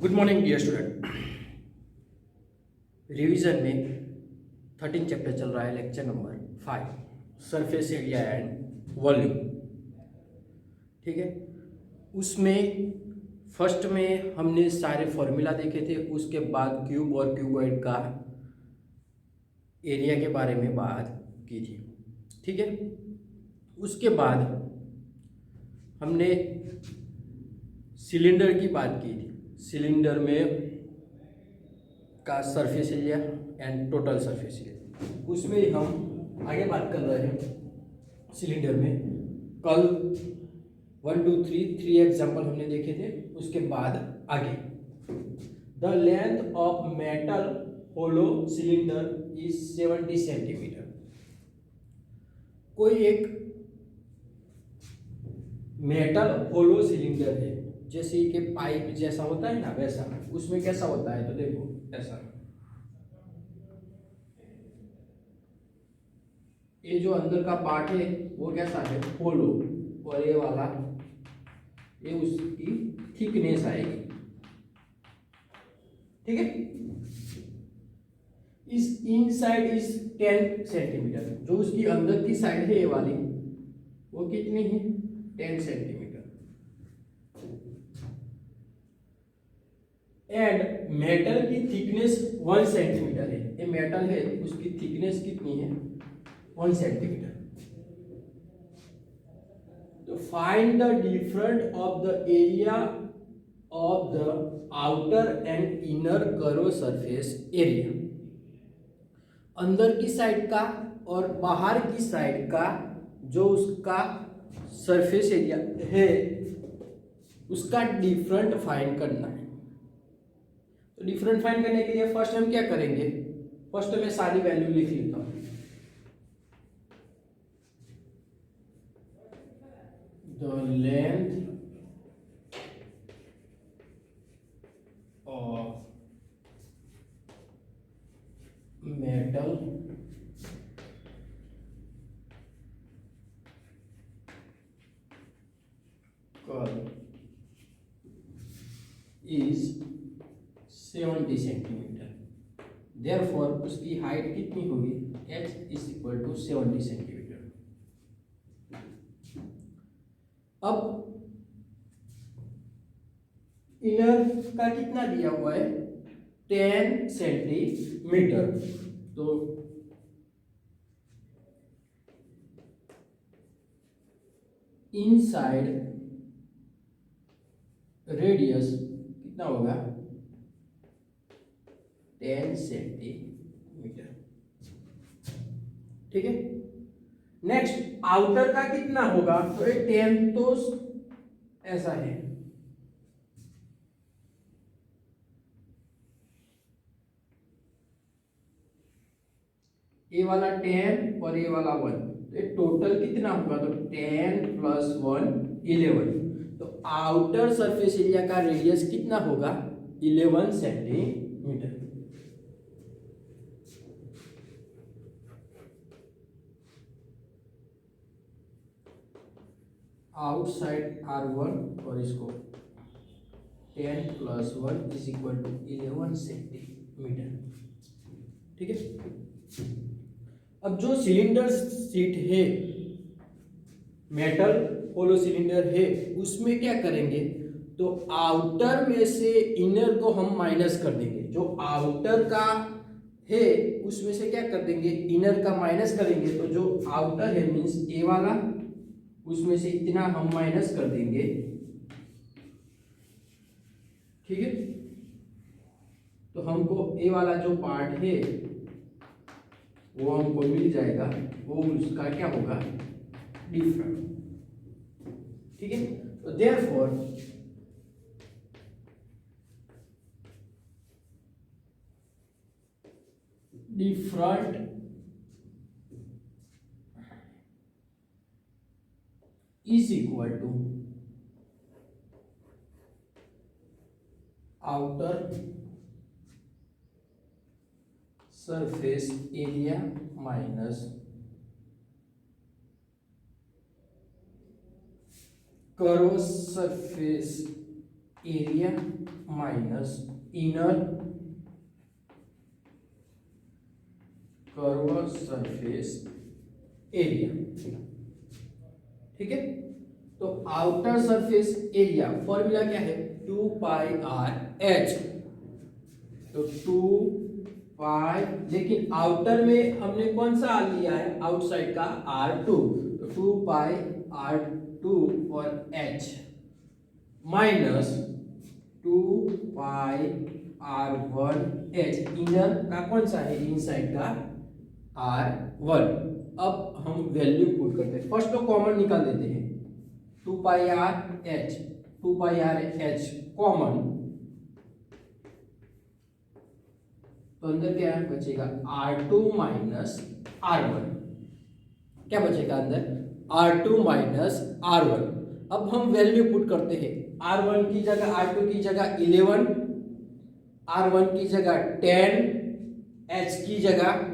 Good morning dear student. Revision में 13 chapter चल रहा है, lecture number 5 surface area and volume. ठीक है, उसमें फर्स्ट में हमने सारे फॉर्मूला देखे थे, उसके बाद क्यूब और क्यूबॉइड का एरिया के बारे में बात की थी। ठीक है, उसके बाद हमने सिलेंडर की बात की थी। सिलेंडर में का surface area and total surface area, उसमें हम आगे बात कर रहे हैं। सिलेंडर में कल 1 2 3 एग्जाम्पल हमने देखे थे। उसके बाद आगे the length of metal hollow cylinder is 70 centimetre. कोई एक मेटल होलो सिलेंडर है, जैसे कि पाइप जैसा होता है ना, वैसा उसमें कैसा होता है, तो देखो ऐसा। ये जो अंदर का पार्ट है वो कैसा है, होलो, और ये वाला ये उसकी थिकनेस आएगी। ठीक है, इस इनसाइड इज 10 सेंटीमीटर। जो उसकी अंदर की साइड है ये वाली, वो कितनी है, 10 सेंटीमीटर। एंड मेटल की थिकनेस 1 सेंटीमीटर है। ये मेटल है, उसकी थिकनेस कितनी है, 1 सेंटीमीटर। तो find the difference of the area of the outer and inner curve surface area. अंदर की साइड का और बाहर की साइड का जो उसका सरफेस एरिया है, उसका डिफरेंट फाइंड करना है। तो डिफरेंट फाइंड करने के लिए फर्स्ट हम क्या करेंगे, फर्स्ट मैं सारी वैल्यू लिख लेता हूं। The length of metal curve is 70 centimetre. Therefore उसकी हाइट कितनी होगी, h is equal to 70 centimetre. अब इनर का कितना दिया हुआ है, 10 सेंटीमीटर। तो इनसाइड रेडियस कितना होगा, 10 सेंटीमीटर। ठीक है, नेक्स्ट आउटर का कितना होगा, तो ये 10 तो ऐसा है, ये वाला 10 और ये वाला 1, तो ये टोटल कितना होगा, तो 10 प्लस 1 11। तो आउटर सरफेस एरिया का रेडियस कितना होगा, 11 सेंटीमीटर। आउटसाइड R1 और इसको 10 plus 1 is equal to 11 centimetre. ठीक है, अब जो सिलेंडर सीट है, मेटल होलो सिलेंडर है, उसमें क्या करेंगे, तो आउटर में से इनर को हम माइनस कर देंगे। जो आउटर का है उसमें से क्या कर देंगे, इनर का माइनस करेंगे। तो जो आउटर है मीन्स ए वाला, उसमें से इतना हम माइनस कर देंगे। ठीक है, तो हमको ए वाला जो पार्ट है वो हमको मिल जाएगा, वो उसका क्या होगा, डिफरेंट। ठीक है, तो therefore different is equal to outer surface area minus curve surface area minus inner curve surface area. ठीक है, तो आउटर सरफेस एरिया फॉर्मूला क्या है, 2πr/h। तो 2π, लेकिन आउटर में हमने कौन सा लिया है, आउटसाइड का r2, तो 2πr2 और h माइनस 2πr1h, इनर का कौन सा है, इनसाइड का r1। अब हम वैल्यू पुट करते हैं, फर्स्ट तो कॉमन निकाल देते हैं, 2πr/h कॉमन, तो अंदर क्या बचेगा, r2 माइनस r1, क्या बचेगा अंदर, r2 माइनस r1। अब हम वैल्यू पुट करते हैं, r1 की जगह, r2 की जगह 11, r1 की जगह 10, h की जगह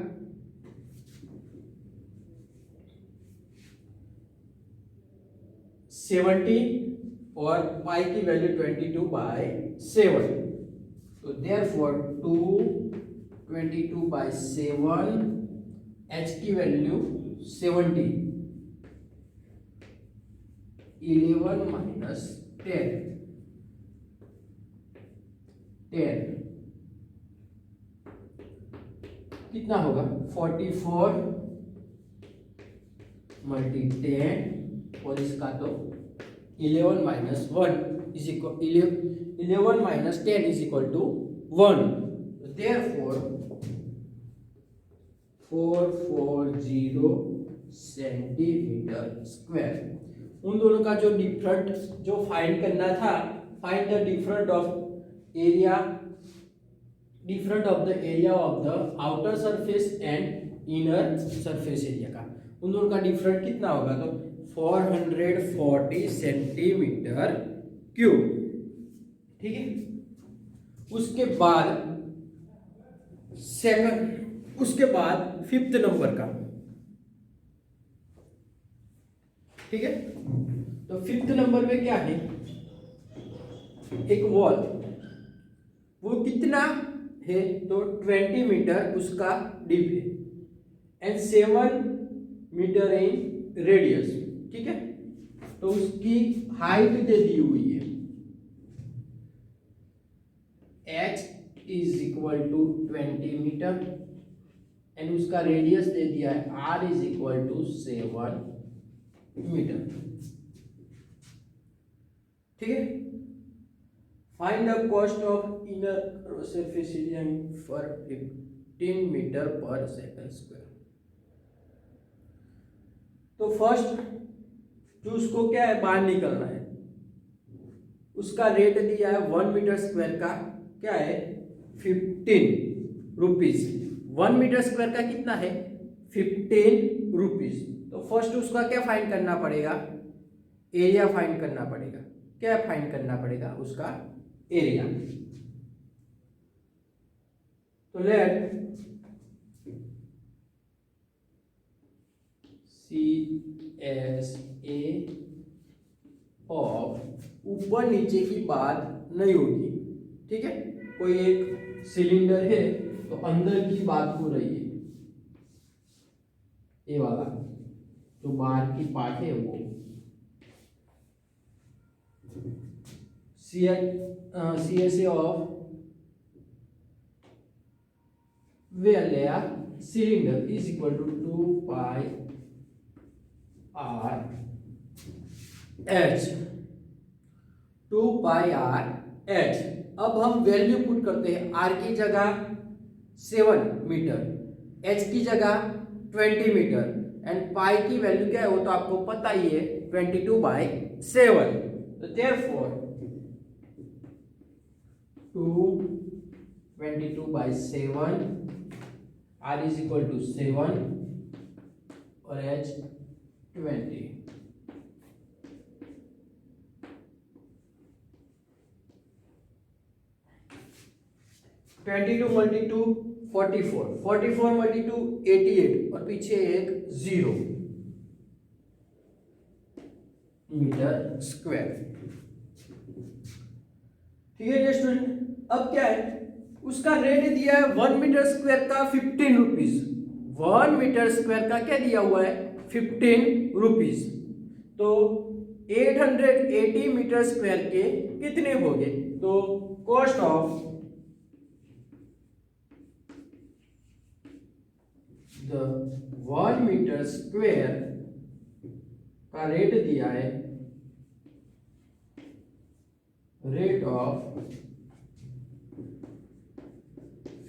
70 और पाई की वैल्यू 22/7। तो देयरफॉर 2/22/7, h की वैल्यू 70, 11 माइनस 10 कितना होगा, 44 मल्टी 10, और इसका तो 11 minus 1 is equal 11 minus 10 is equal to 1। Therefore 440 centimetre square. उन दोनों का जो डिफरेंट जो फाइंड करना था, find the different of area, different of the area of the outer surface and inner surface area का, उन दोनों का डिफरेंट कितना होगा, तो 440 सेंटीमीटर क्यूब। ठीक है, उसके बाद उसके बाद 5th नंबर का, ठीक है, तो 5th नंबर में क्या है, एक वॉल, वो कितना है, तो 20 मीटर उसका डीप है एंड 7 मीटर इन रेडियस। ठीक है, तो उसकी हाइट दे दी हुई है, h is equal to 20 metre and उसका रेडियस दे दिया है r is equal to 7 metre. ठीक है, find the cost of inner surface area for 15 metre per second square. तो फर्स्ट जो उसको क्या है, बाहर निकलना है, उसका रेट दिया है 1 मीटर स्क्वायर का, क्या है, 15 रुपीज। 1 मीटर स्क्वायर का कितना है, 15 रुपीज। तो फर्स्ट उसका क्या फाइंड करना पड़ेगा, एरिया फाइंड करना पड़ेगा। क्या फाइंड करना पड़ेगा, उसका एरिया। तो लेट CSA ऑफ, ऊपर नीचे की बात नहीं होगी, ठीक है, कोई एक सिलेंडर है तो अंदर की बात हो रही है, ये वाला जो बाहर की पार्ट है वो। CSA of layer cylinder is equal to 2πr/h। 2πr/h। अब हम वैल्यू पुट करते हैं, r की जगह 7 मीटर, h की जगह 20 मीटर एंड पाई की वैल्यू क्या है, वो तो आपको पता ही है, 22/7। तो therefore 22/7, r is equal to 7 और h 20। Two multi two 44, 44 multi two 88 और पीछे एक 0 मीटर स्क्वायर। ठीक है ये स्टूडेंट। अब क्या है, उसका रेट दिया है 1 मीटर स्क्वायर का 15 रुपीज। 1 मीटर स्क्वायर का क्या दिया हुआ है, 15 रुपीज। तो 880 मीटर स्क्वायर के कितने हो गए, तो cost of the 1 metre square का रेट दिया है, रेट ऑफ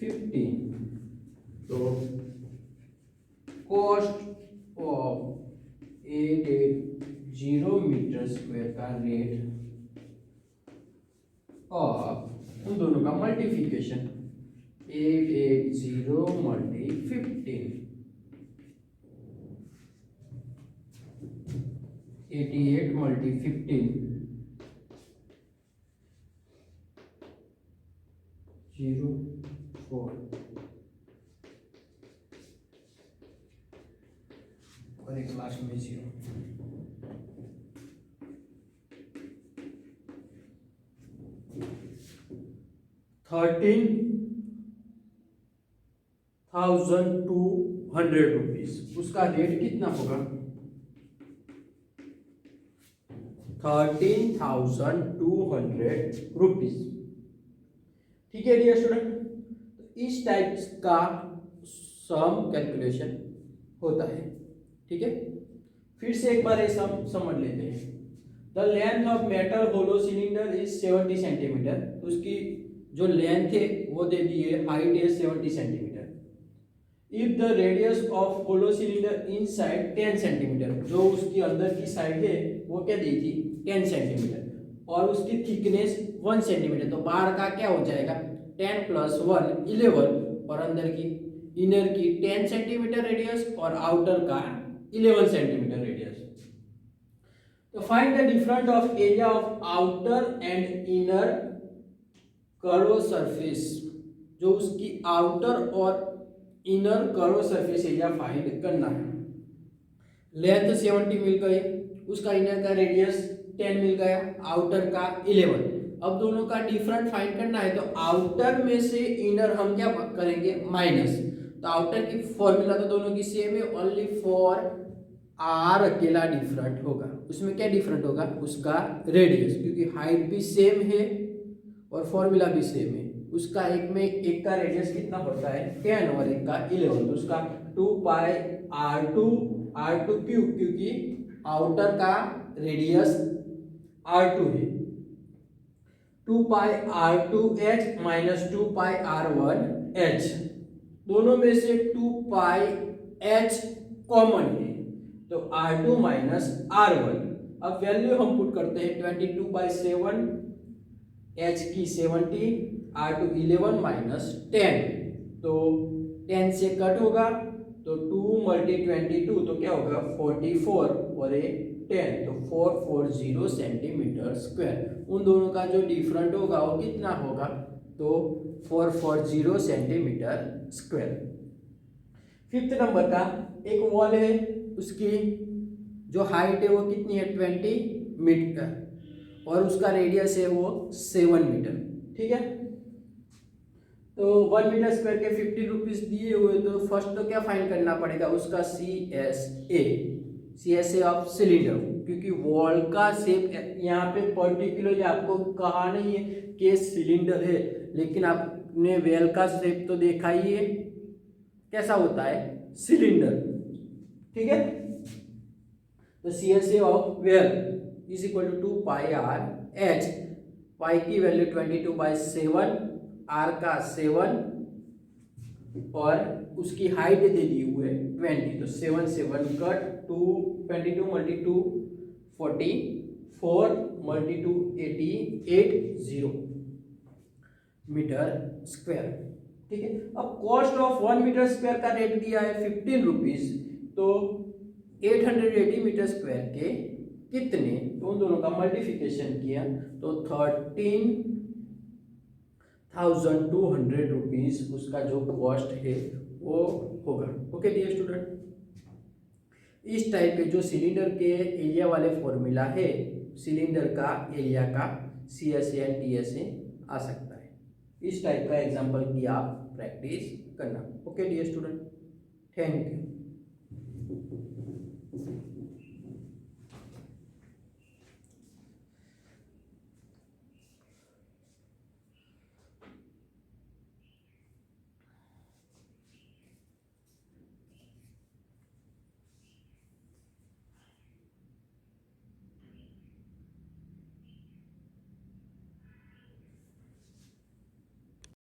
15। तो कॉस्ट ऑफ 880 मीटर स्क्वायर का रेट ऑफ उन दोनों का मल्टीप्लिकेशन 880 मल्टी 15, 88 मल्टी 15 0 4 और एक लास्ट में 0। ₹13,200 उसका रेट कितना होगा, 13,200। ठीक है डियर स्टूडेंट, तो इस टाइप का सम कैलकुलेशन होता है। ठीक है, फिर से एक बार ये सम समझ लेते हैं। The length of metal hollow cylinder is 70 centimetre. उसकी जो लेंथ है वो दे दी है, हाइट है 70 centimetre. If the radius of hollow cylinder inside 10 centimetre, जो उसकी अंदर की साइड है वो क्या दी थी, 10 सेंटीमीटर, और उसकी थिकनेस 1 सेंटीमीटर। तो बाहर का क्या हो जाएगा, 10 + 1 11, और अंदर की इनर की 10 सेंटीमीटर रेडियस और आउटर का 11 सेंटीमीटर रेडियस। तो find the difference of area of outer and inner curve surface. जो उसकी आउटर और inner curve surface area find करना है। लेंथ 70 मिल गई, उसका इनर का रेडियस 10 मिल गया, आउटर का 11। अब दोनों का डिफरेंट फाइंड करना है, तो आउटर में से इनर हम क्या करेंगे, माइनस। तो आउटर की फॉर्मूला तो दोनों की सेम है, ओनली फॉर आर अकेला डिफरेंट होगा। उसमें क्या डिफरेंट होगा, उसका रेडियस, क्योंकि हाइट भी सेम है और फॉर्मूला भी सेम है। उसका एक का रेडियस कितना होता है 10 और एक का 11, तो उसका 2 पाई r2 क्यूब, क्योंकि आउटर का रेडियस r2 है। 2 पाई r2h माइनस 2 पाई r1h, दोनों में से 2 पाई h कॉमन है, तो r2 माइनस r1। अब वैल्यू हम पुट करते हैं, 22/7, h की 70, r2 11 माइनस 10, तो 10 से कट होगा, तो 2 × 22 तो क्या होगा 44 और ये 10, तो 440 सेंटीमीटर स्क्वायर। उन दोनों का जो डिफरेंट होगा वो कितना होगा, तो 440 सेंटीमीटर स्क्वायर। फिफ्थ नंबर का एक वॉल है, उसकी जो हाइट है वो कितनी है 20 मीटर और उसका रेडियस है वो 7 मीटर। ठीक है, तो 1 मीटर स्क्वायर के 50 रुपीज दिए हुए, तो फर्स्ट तो क्या फाइंड करना पड़ेगा, उसका CSA ऑफ सिलेंडर, क्योंकि वॉल का शेप यहाँ पे पर्टिकुलरली आपको कहा नहीं है कि सिलेंडर है, लेकिन आपने वेल का शेप तो देखा ही है कैसा होता है, सिलेंडर। ठीक है, तो CSA of well is equal to 2 pi r/h। Pi की वैल्यू 22/7, r का 7 और उसकी हाइट दे दी हुए 20, तो 7 7 कट, 22 × 2 44 × 2 80 मीटर स्क्वायर। ठीक है, अब कॉस्ट ऑफ 1 मीटर स्क्वायर का रेट दिया है 15 रुपीज, तो 880 मीटर स्क्वायर के कितने, तो उन दोनों का मल्टीप्लिकेशन किया तो 13,200 रुपीज उसका जो कॉस्ट है वो होगा। ओके डियर स्टूडेंट, इस टाइप के जो सिलेंडर के एरिया वाले फॉर्मूला है, सिलेंडर का एरिया का CSA एंड TSA आ सकता है। इस टाइप का एग्जाम्पल की आप प्रैक्टिस करना। Okay dear student, thank you.